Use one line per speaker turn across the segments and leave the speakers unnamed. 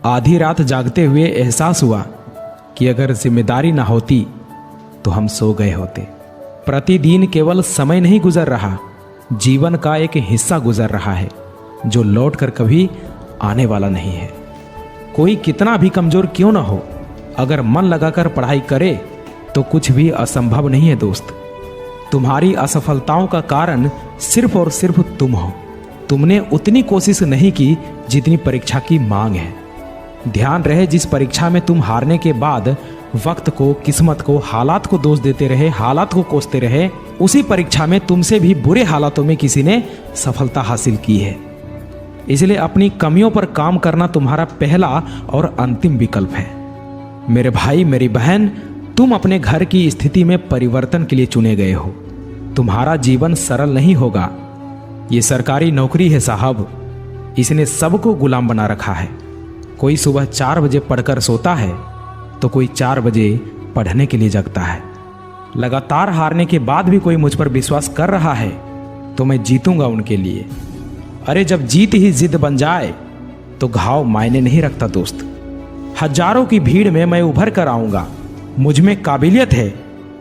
आधी रात जागते हुए एहसास हुआ कि अगर जिम्मेदारी ना होती तो हम सो गए होते। प्रतिदिन केवल समय नहीं गुजर रहा, जीवन का एक हिस्सा गुजर रहा है जो लौट कर कभी आने वाला नहीं है। कोई कितना भी कमजोर क्यों ना हो, अगर मन लगाकर पढ़ाई करे तो कुछ भी असंभव नहीं है दोस्त। तुम्हारी असफलताओं का कारण सिर्फ और सिर्फ तुम हो। तुमने उतनी कोशिश नहीं की जितनी परीक्षा की मांग है। ध्यान रहे, जिस परीक्षा में तुम हारने के बाद वक्त को, किस्मत को, हालात को दोष देते रहे, हालात को कोसते रहे, उसी परीक्षा में तुमसे भी बुरे हालातों में किसी ने सफलता हासिल की है। इसलिए अपनी कमियों पर काम करना तुम्हारा पहला और अंतिम विकल्प है। मेरे भाई, मेरी बहन, तुम अपने घर की स्थिति में परिवर्तन के लिए चुने गए हो। तुम्हारा जीवन सरल नहीं होगा। ये सरकारी नौकरी है साहब, इसने सबको गुलाम बना रखा है। कोई सुबह 4 बजे पढ़कर सोता है तो कोई 4 बजे पढ़ने के लिए जगता है। लगातार हारने के बाद भी कोई मुझ पर विश्वास कर रहा है तो मैं जीतूंगा उनके लिए। अरे जब जीत ही जिद बन जाए तो घाव मायने नहीं रखता दोस्त। हजारों की भीड़ में मैं उभर कर आऊंगा। मुझ में काबिलियत है,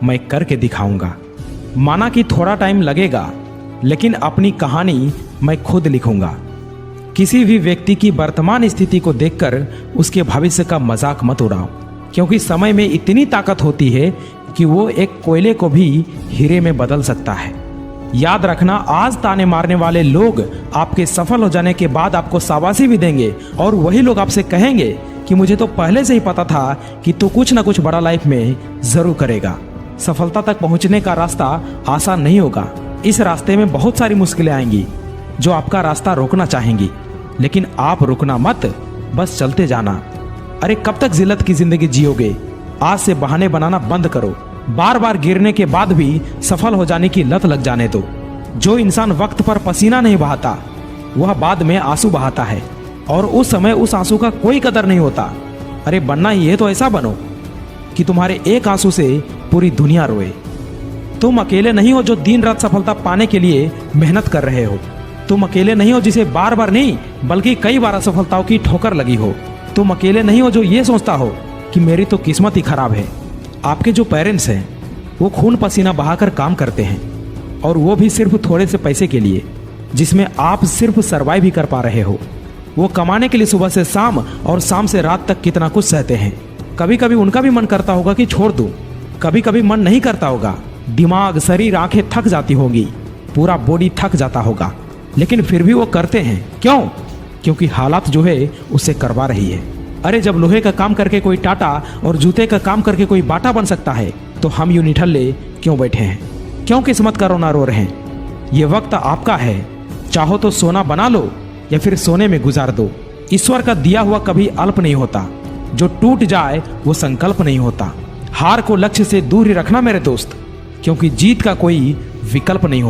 मैं करके दिखाऊंगा। माना कि थोड़ा टाइम लगेगा, लेकिन अपनी कहानी मैं खुद लिखूंगा। किसी भी व्यक्ति की वर्तमान स्थिति को देखकर उसके भविष्य का मजाक मत उड़ाओ, क्योंकि समय में इतनी ताकत होती है कि वो एक कोयले को भी हीरे में बदल सकता है। याद रखना, आज ताने मारने वाले लोग आपके सफल हो जाने के बाद आपको शाबाशी भी देंगे, और वही लोग आपसे कहेंगे कि मुझे तो पहले से ही पता था कि तू कुछ ना कुछ बड़ा लाइफ में जरूर करेगा। सफलता तक पहुंचने का रास्ता आसान नहीं होगा। इस रास्ते में बहुत सारी मुश्किलें आएंगी जो आपका रास्ता रोकना चाहेंगी, लेकिन आप रुकना मत, बस चलते जाना। अरे कब तक जिल्लत की जिंदगी जियोगे? आज से बहाने बनाना बंद करो। बार बार गिरने के बाद भी सफल हो जाने की लत लग जाने दो। जो इंसान वक्त पर पसीना नहीं बहाता वह बाद में आंसू बहाता है, और उस समय उस आंसू का कोई कदर नहीं होता। अरे बनना ही है तो ऐसा बनो कि तुम्हारे एक आंसू से पूरी दुनिया रोए। तुम अकेले नहीं हो जो दिन रात सफलता पाने के लिए मेहनत कर रहे हो। तुम अकेले नहीं हो जिसे बार बार नहीं बल्कि कई बार असफलताओं की ठोकर लगी हो। तुम अकेले नहीं हो जो ये सोचता हो कि मेरी तो किस्मत ही खराब है। आपके जो पेरेंट्स हैं वो खून पसीना बहाकर काम करते हैं, और वो भी सिर्फ थोड़े से पैसे के लिए, जिसमें आप सिर्फ सरवाइव ही कर पा रहे हो। वो कमाने के लिए सुबह से शाम और शाम से रात तक कितना कुछ सहते हैं। कभी कभी उनका भी मन करता होगा कि छोड़ दूं, कभी कभी मन नहीं करता होगा। दिमाग, शरीर, आंखें थक जाती होगी, पूरा बॉडी थक जाता होगा, लेकिन फिर भी वो करते हैं। क्यों? क्योंकि हालात जो है उससे करवा रही है। अरे जब लोहे का काम करके कोई टाटा और जूते का काम करके कोई बाटा बन सकता है, तो हम यूं निठल्ले क्यों बैठे हैं? क्यों किस्मत का रोना रो रहे हैं? ये वक्त आपका है। चाहो तो सोना बना लो या फिर सोने में गुजार दो। ईश्वर का दिया हुआ कभी अल्प नहीं होता। जो टूट जाए वो संकल्प नहीं होता। हार को लक्ष्य से दूर ही रखना मेरे दोस्त, क्योंकि जीत का कोई विकल्प नहीं होता।